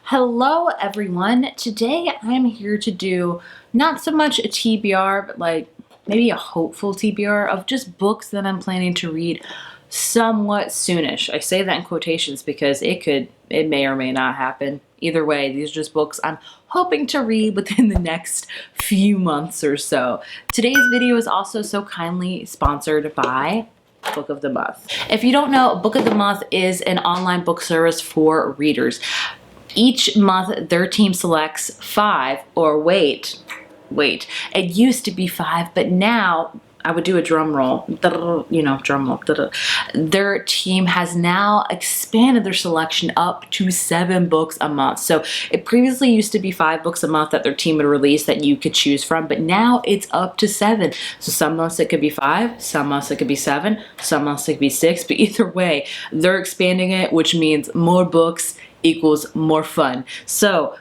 Hello everyone. Today I'm here to do not so much a TBR, but like maybe a hopeful TBR of just books that I'm planning to read somewhat soonish. I say that in quotations because it may or may not happen. Either way, these are just books I'm hoping to read within the next few months or so. Today's video is also so kindly sponsored by Book of the Month. If you don't know, Book of the Month is an online book service for readers. Each month, their team selects 5, or wait, it used to be 5, but now, I would do a drum roll, drum roll. Their team has now expanded their selection up to 7 books a month. So it previously used to be 5 books a month that their team would release that you could choose from, but now it's up to 7. So some months it could be 5, some months it could be 7, some months it could be 6, but either way, they're expanding it, which means more books equals more fun. So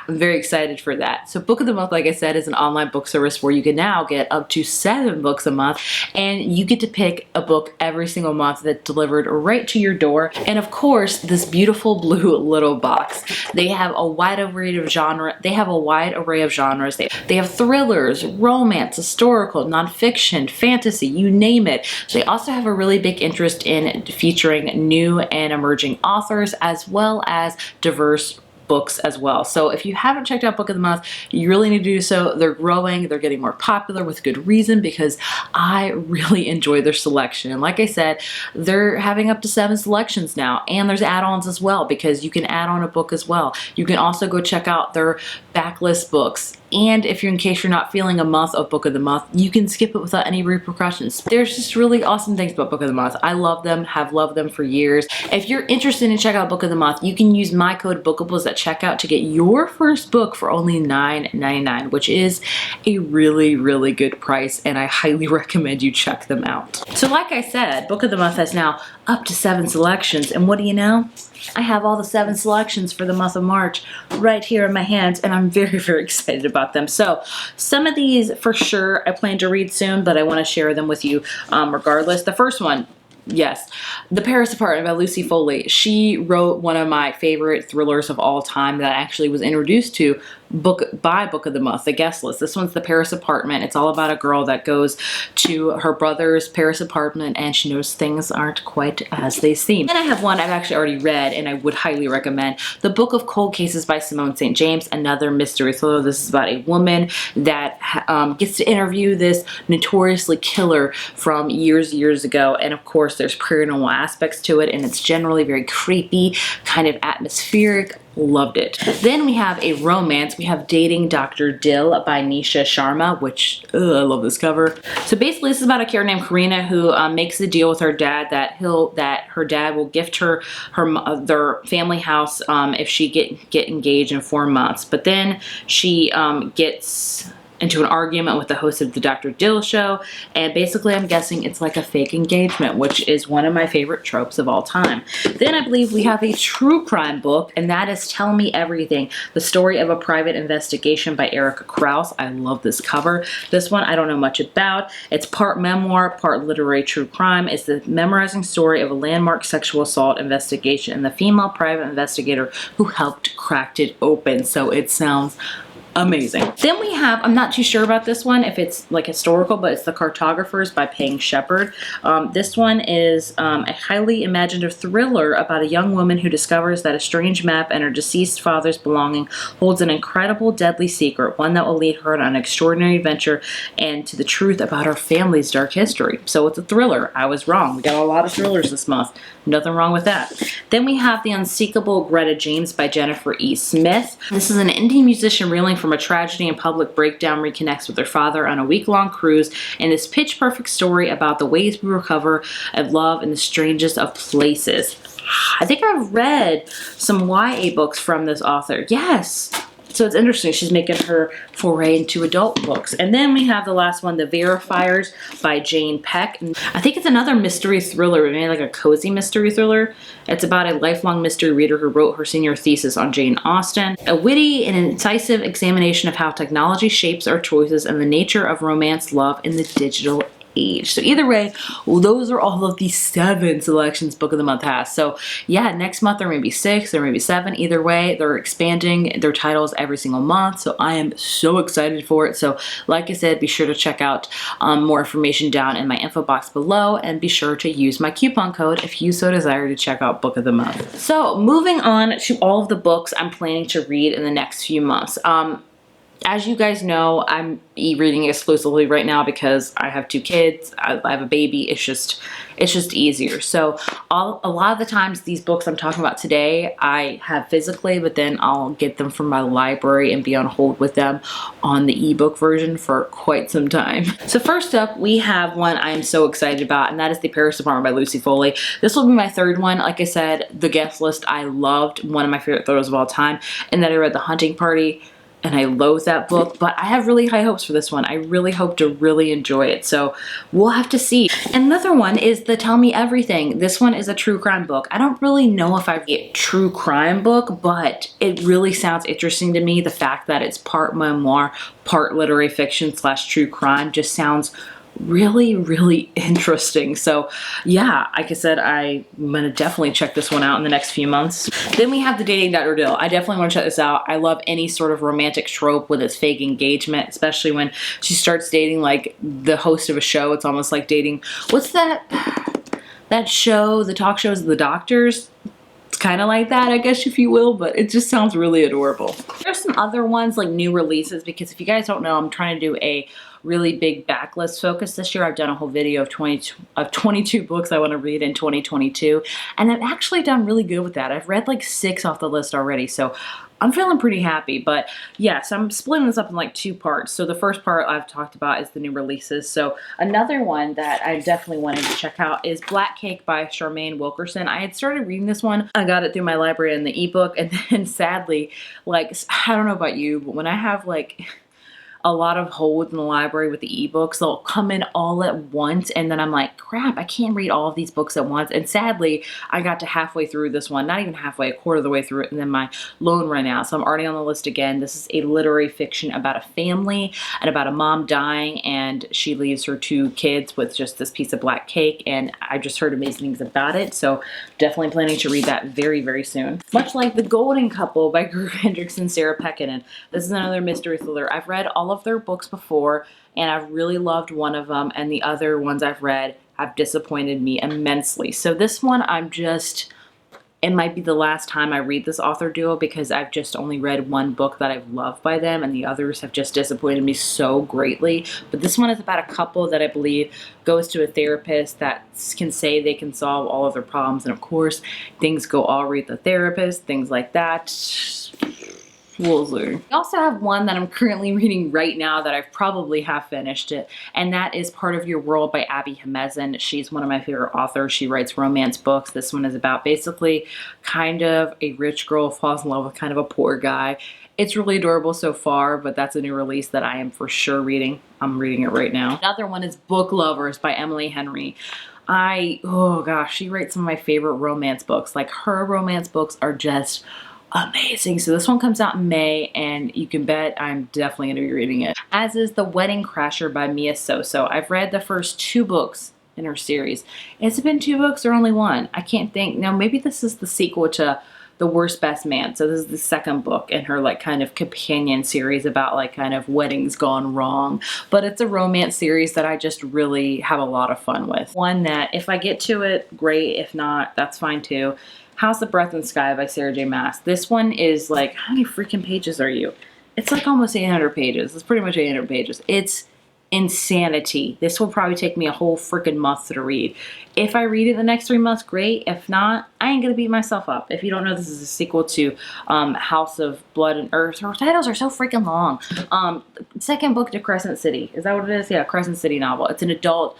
I'm very excited for that. So Book of the Month, like I said, is an online book service where you can now get up to 7 books a month, and you get to pick a book every single month that's delivered right to your door. And of course, this beautiful blue little box. They have a wide array of genre. They have a wide array of genres. They have thrillers, romance, historical, nonfiction, fantasy, you name it. They also have a really big interest in featuring new and emerging authors as well as diverse books as well. So if you haven't checked out Book of the Month, you really need to do so. They're growing, they're getting more popular with good reason because I really enjoy their selection. And like I said, they're having up to 7 selections now, and there's add-ons as well because you can add on a book as well. You can also go check out their backlist books. And if you're, in case you're not feeling a month of Book of the Month, you can skip it without any repercussions. There's just really awesome things about Book of the Month. I love them, have loved them for years. If you're interested in checking out Book of the Month, you can use my code Bookables at checkout to get your first book for only $9.99, which is a really, really good price, and I highly recommend you check them out. So like I said, Book of the Month has now up to 7 selections, and what do you know? I have all the 7 selections for the month of March right here in my hands, and I'm very, very excited about them. So some of these for sure I plan to read soon, but I want to share them with you regardless. The first one, yes, The Paris Apartment by Lucy Foley. She wrote one of my favorite thrillers of all time that I actually was introduced to Book of the Month, the guest list. This one's The Paris Apartment. It's all about a girl that goes to her brother's Paris apartment and she knows things aren't quite as they seem. And I have one I've actually already read and I would highly recommend, The Book of Cold Cases by Simone St. James, another mystery thriller. This is about a woman that gets to interview this notoriously killer from years ago, and of course there's paranormal aspects to it, and it's generally very creepy, kind of atmospheric. Loved it. Then we have a romance. We have Dating Dr. Dill by Nisha Sharma, which, I love this cover. So basically this is about a character named Karina who makes the deal with her dad that her dad will gift her their family house if she get engaged in 4 months. But then she gets into an argument with the host of the Dr. Dill show, and basically I'm guessing it's like a fake engagement, which is one of my favorite tropes of all time. Then I believe we have a true crime book, and that is Tell Me Everything, the story of a private investigation by Erica Krause. I love this cover. This one I don't know much about. It's part memoir, part literary true crime. It's the memorizing story of a landmark sexual assault investigation and the female private investigator who helped crack it open. So it sounds amazing. Then we have, I'm not too sure about this one, if it's like historical, but it's The Cartographers by Pang Shepard. This one is a highly imaginative thriller about a young woman who discovers that a strange map and her deceased father's belonging holds an incredible, deadly secret, one that will lead her on an extraordinary adventure and to the truth about her family's dark history. So it's a thriller. I was wrong. We got a lot of thrillers this month. Nothing wrong with that. Then we have The Unseekable Greta James by Jennifer E. Smith. This is an indie musician reeling from a tragedy and public breakdown reconnects with her father on a week-long cruise in this pitch-perfect story about the ways we recover and love in the strangest of places. I think I've read some YA books from this author. Yes. So it's interesting. She's making her foray into adult books. And then we have the last one, The Verifiers by Jane Peck. And I think it's another mystery thriller, maybe like a cozy mystery thriller. It's about a lifelong mystery reader who wrote her senior thesis on Jane Austen. A witty and incisive examination of how technology shapes our choices and the nature of romance love in the digital each. So either way, well, those are all of the 7 selections Book of the Month has. So yeah, next month there may be 6, there may be 7. Either way, they're expanding their titles every single month. So I am so excited for it. So like I said, be sure to check out more information down in my info box below, and be sure to use my coupon code if you so desire to check out Book of the Month. So moving on to all of the books I'm planning to read in the next few months. As you guys know, I'm e-reading exclusively right now because I have 2 kids. I have a baby. It's just easier. So a lot of the times these books I'm talking about today, I have physically, but then I'll get them from my library and be on hold with them on the ebook version for quite some time. So first up, we have one I'm so excited about, and that is The Paris Department by Lucy Foley. This will be my 3rd one. Like I said, The Guest List I loved, one of my favorite thrillers of all time, and then I read The Hunting Party, and I loathe that book, but I have really high hopes for this one. I really hope to really enjoy it, so we'll have to see. Another one is the Tell Me Everything. This one is a true crime book. I don't really know if I read a true crime book, but it really sounds interesting to me. The fact that it's part memoir, part literary fiction / true crime just sounds really interesting. So yeah, like I said, I'm gonna definitely check this one out in the next few months. Then we have The Dating Dr. Dill. I definitely want to check this out. I love any sort of romantic trope with its fake engagement, especially when she starts dating like the host of a show. It's almost like dating, what's that show, the talk shows of the doctors? It's kind of like that, I guess, if you will, but it just sounds really adorable. There's some other ones like new releases, because if you guys don't know, I'm trying to do a really big backlist focus this year. I've done a whole video of 22 books I want to read in 2022, and I've actually done really good with that. I've read like 6 off the list already, so I'm feeling pretty happy. But yes, I'm splitting this up in like 2 parts. So the first part I've talked about is the new releases. So another one that I definitely wanted to check out is Black Cake by Charmaine Wilkerson. I had started reading this one. I got it through my library in the ebook, and then sadly, like, I don't know about you, but when I have like a lot of holes in the library with the ebooks, they'll come in all at once, and then I'm like, crap, I can't read all of these books at once. And sadly, I got to halfway through this one, not even halfway, a quarter of the way through it, and then my loan ran out. So I'm already on the list again. This is a literary fiction about a family and about a mom dying, and she leaves her 2 kids with just this piece of black cake, and I just heard amazing things about it. So definitely planning to read that very soon. Much like The Golden Couple by Drew Hendricks and Sarah Pekkanen. This is another mystery thriller. I've read all of their books before, and I've really loved one of them, and the other ones I've read have disappointed me immensely. So this one, it might be the last time I read this author duo, because I've just only read one book that I've loved by them, and the others have just disappointed me so greatly. But this one is about a couple that I believe goes to a therapist that can say they can solve all of their problems, and of course things go all right with the therapist, things like that. We'll see. I also have one that I'm currently reading right now that I've probably half finished it, and that is Part of Your World by Abby Hamezin. She's one of my favorite authors. She writes romance books. This one is about basically kind of a rich girl falls in love with kind of a poor guy. It's really adorable so far, but that's a new release that I am for sure reading. I'm reading it right now. Another one is Book Lovers by Emily Henry. Oh gosh, she writes some of my favorite romance books. Like, her romance books are just amazing. So this one comes out in May, and you can bet I'm definitely going to be reading it. As is The Wedding Crasher by Mia Soso. I've read the first 2 books in her series. Has it been 2 books or only 1? I can't think. Now maybe this is the sequel to The Worst Best Man. So this is the 2nd book in her like kind of companion series about like kind of weddings gone wrong. But it's a romance series that I just really have a lot of fun with. One that if I get to it, great. If not, that's fine too. House of Breath and Sky by Sarah J. Maas. This one is like, how many freaking pages are you? It's like almost 800 pages. It's pretty much 800 pages. It's insanity. This will probably take me a whole freaking month to read. If I read it in the next 3 months, great. If not, I ain't gonna beat myself up. If you don't know, this is a sequel to House of Blood and Earth. Her titles are so freaking long. 2nd book to Crescent City. Is that what it is? Yeah, Crescent City novel. It's an adult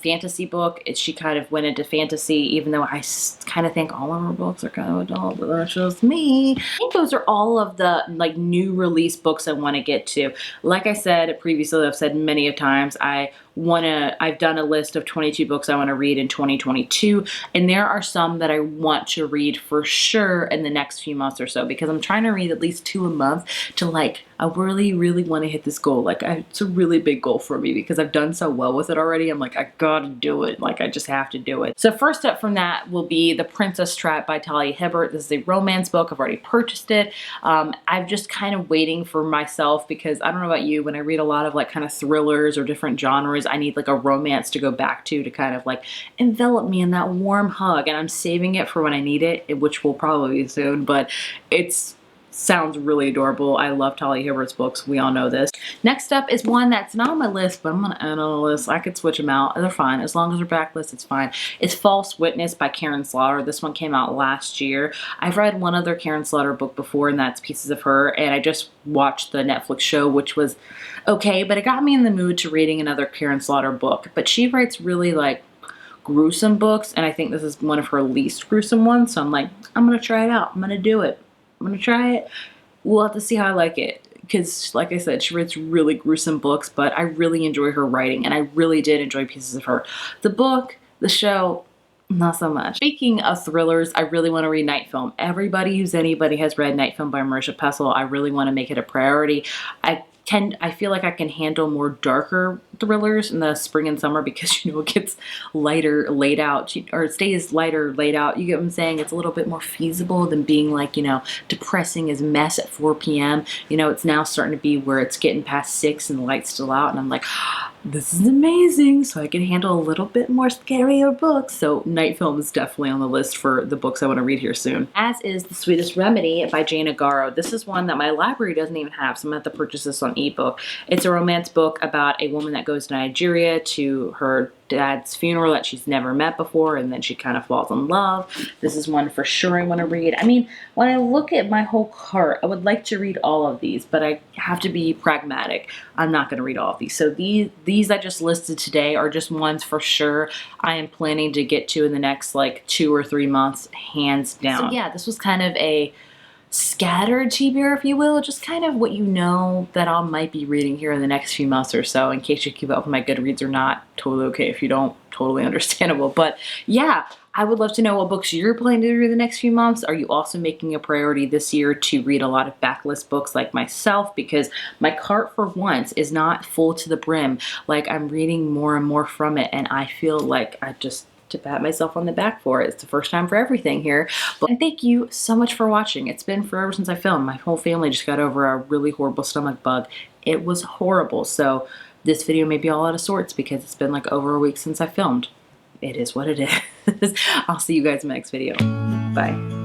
fantasy book. She kind of went into fantasy, even though I kind of think all of her books are kind of adult, but that's just me. I think those are all of the like new release books I want to get to. Like I said previously, I've said many of times, I I've done a list of 22 books I want to read in 2022, and there are some that I want to read for sure in the next few months or so, because I'm trying to read at least 2 a month to like, I really, really want to hit this goal. Like, it's a really big goal for me because I've done so well with it already. I'm like, I gotta do it. Like, I just have to do it. So first up from that will be The Princess Trap by Talia Hibbert. This is a romance book. I've already purchased it. I'm just kind of waiting for myself, because I don't know about you, when I read a lot of like kind of thrillers or different genres, I need like a romance to go back to kind of like envelop me in that warm hug. And I'm saving it for when I need it, which will probably be soon, but it's sounds really adorable. I love Talia Hibbert's books. We all know this. Next up is one that's not on my list, but I'm going to add on the list. I could switch them out. They're fine. As long as they're backlist, it's fine. It's False Witness by Karen Slaughter. This one came out last year. I've read one other Karen Slaughter book before, and that's Pieces of Her. And I just watched the Netflix show, which was okay, but it got me in the mood to reading another Karen Slaughter book. But she writes really like gruesome books, and I think this is one of her least gruesome ones. So I'm like, I'm going to try it out. I'm going to do it. I'm going to try it. We'll have to see how I like it, because like I said, she writes really gruesome books, but I really enjoy her writing, and I really did enjoy Pieces of Her. The book, the show, not so much. Speaking of thrillers, I really want to read Night Film. Everybody who's anybody has read Night Film by Marisha Pessl. I really want to make it a priority. I feel like I can handle more darker thrillers in the spring and summer, because, you know, it gets lighter laid out, or it stays lighter laid out. You get what I'm saying? It's a little bit more feasible than being like, you know, depressing as mess at 4 p.m. You know, it's now starting to be where it's getting past 6 and the light's still out, and I'm like, this is amazing. So I can handle a little bit more scarier books. So Night Film is definitely on the list for the books I want to read here soon. As is The Sweetest Remedy by Jane Agaro. This is one that my library doesn't even have, so I'm going to have to purchase this on ebook. It's a romance book about a woman that goes to Nigeria to her dad's funeral that she's never met before, and then she kind of falls in love. This is one for sure I want to read. I mean, when I look at my whole cart, I would like to read all of these, but I have to be pragmatic. I'm not going to read all of these. So these I just listed today are just ones for sure I am planning to get to in the next like 2 or 3 months, hands down. So yeah, this was kind of a scattered TBR, if you will, just kind of what you know that I might be reading here in the next few months or so, in case you keep up with my Goodreads or not. Totally okay if you don't, totally understandable. But yeah, I would love to know what books you're planning to read the next few months. Are you also making a priority this year to read a lot of backlist books like myself? Because my cart for once is not full to the brim. Like, I'm reading more and more from it, and I feel like I just to pat myself on the back for it. It's the first time for everything here. And thank you so much for watching. It's been forever since I filmed. My whole family just got over a really horrible stomach bug. It was horrible. So this video may be all out of sorts because it's been like over a week since I filmed. It is what it is. I'll see you guys in the next video. Bye.